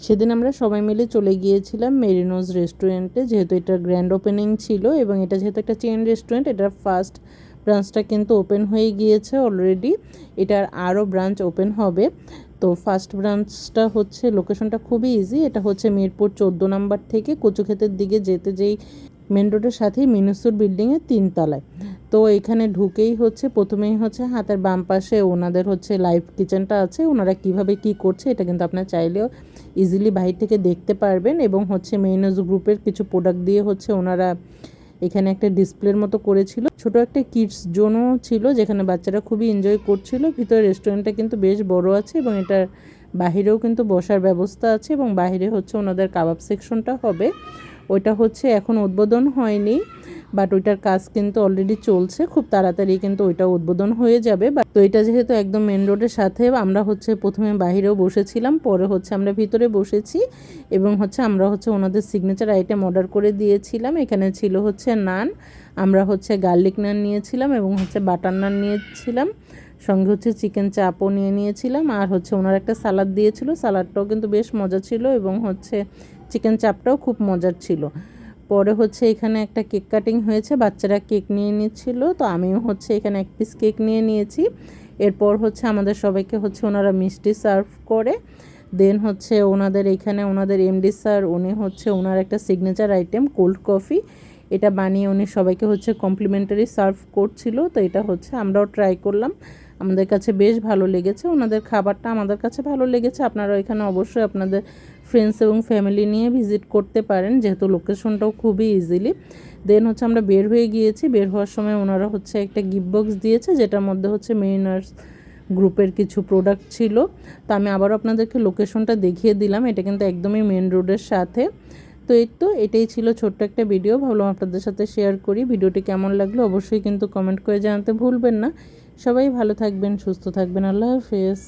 সেদিন আমরা সবাই মিলে চলে গিয়েছিলাম মেরিনোজ রেস্টুরেন্টে, যেহেতু এটা গ্র্যান্ড ওপেনিং ছিল এবং এটা যেহেতু একটা চেন রেস্টুরেন্ট, এটার ফার্স্ট ব্রাঞ্চটা কিন্তু ওপেন হয়ে গিয়েছে অলরেডি। এটার আরও ব্রাঞ্চ ওপেন হবে। তো ফার্স্ট ব্রাঞ্চটা হচ্ছে, লোকেশনটা খুবই ইজি, এটা হচ্ছে মিরপুর 14 নাম্বার থেকে কচুক্ষেতের দিকে যেতে যেই মেন রোডের সাথেই মিনুসুর বিল্ডিংয়ের 3 তলায়। তো এখানে ঢুকেই হচ্ছে প্রথমেই হচ্ছে হাতের বাম পাশে ওনাদের হচ্ছে লাইভ কিচেনটা আছে। ওনারা কিভাবে কি করছে এটা কিন্তু আপনার চাইলেও ইজিলি বাইরে থেকে দেখতে পারবেন। এবং হচ্ছে মেরিনোজ গ্রুপের কিছু প্রোডাক্ট দিয়ে হচ্ছে ওনারা এখানে একটা ডিসপ্লের মতো করেছিল। ছোট একটা কিডস জোনও ছিল যেখানে বাচ্চারা খুবই এনজয় করছিল। ভিতরে রেস্টুরেন্টটা কিন্তু বেশ বড় আছে এবং এটার বাহিরেও কিন্তু বসার ব্যবস্থা আছে এবং বাইরে হচ্ছে ওনাদের কাবাব সেকশনটা হবে। ওইটা হচ্ছে এখন উদ্বোধন হয়নি, বাট ওইটার কাজ কিন্তু অলরেডি চলছে, খুব তাড়াতাড়ি কিন্তু ওইটা উদ্বোধন হয়ে যাবে। তো এটা যেহেতু একদম মেন রোডের সাথে, আমরা হচ্ছে প্রথমে বাহিরেও বসেছিলাম, পরে হচ্ছে আমরা ভিতরে বসেছি এবং হচ্ছে আমরা হচ্ছে ওনাদের সিগনেচার আইটেম অর্ডার করে দিয়েছিলাম। এখানে ছিল হচ্ছে নান, আমরা হচ্ছে গার্লিক নান নিয়েছিলাম এবং হচ্ছে বাটার নান নিয়েছিলাম, সঙ্গে হচ্ছে চিকেন চাপও নিয়েছিলাম, আর হচ্ছে ওনার একটা সালাদ দিয়েছিল, সালাদটাও কিন্তু বেশ মজা ছিল এবং হচ্ছে চিকেন চাপটাও খুব মজার ছিল। পরে হচ্ছে এখানে একটা কেক কাটিং হয়েছে, বাচ্চারা কেক নিয়ে নিচ্ছিল, তো আমিও হচ্ছে এখানে এক পিস কেক নিয়ে নিয়েছি। এরপর হচ্ছে আমাদের সবাইকে হচ্ছে ওনারা মিষ্টি সার্ভ করে। দেন হচ্ছে ওনাদের এখানে ওনাদের এমডি স্যার, উনি হচ্ছে ওনার একটা সিগনেচার আইটেম কোল্ড কফি, এটা বানিয়ে উনি সবাইকে হচ্ছে কমপ্লিমেন্টারি সার্ভ করছিল। তো এটা হচ্ছে আমরাও ট্রাই করলাম, আমাদের কাছে বেশ ভালো লেগেছে, ওনাদের খাবারটা আমাদের কাছে ভালো লেগেছে। আপনারা এখানে অবশ্যই আপনাদের ফ্রেন্ডস এবং ফ্যামিলি নিয়ে ভিজিট করতে পারেন, যেহেতু লোকেশনটাও খুবই ইজিলি। দেন হচ্ছে আমরা বের হয়ে গিয়েছি, বের হওয়ার সময় ওনারা হচ্ছে একটা গিফট বক্স দিয়েছে, যেটার মধ্যে হচ্ছে মেরিনার্স গ্রুপের কিছু প্রোডাক্ট ছিল। তো আমি আবারও আপনাদেরকে লোকেশনটা দেখিয়ে দিলাম, এটা কিন্তু একদমই মেন রোডের সাথে। তো এটাই ছিল ছোট্ট একটা ভিডিও, ভাবলাম আপনাদের সাথে শেয়ার করি। ভিডিওটি কেমন লাগলো অবশ্যই কিন্তু কমেন্ট করে জানাতে ভুলবেন না। সবাই ভালো থাকবেন, সুস্থ থাকবেন, আল্লাহ হাফেজ।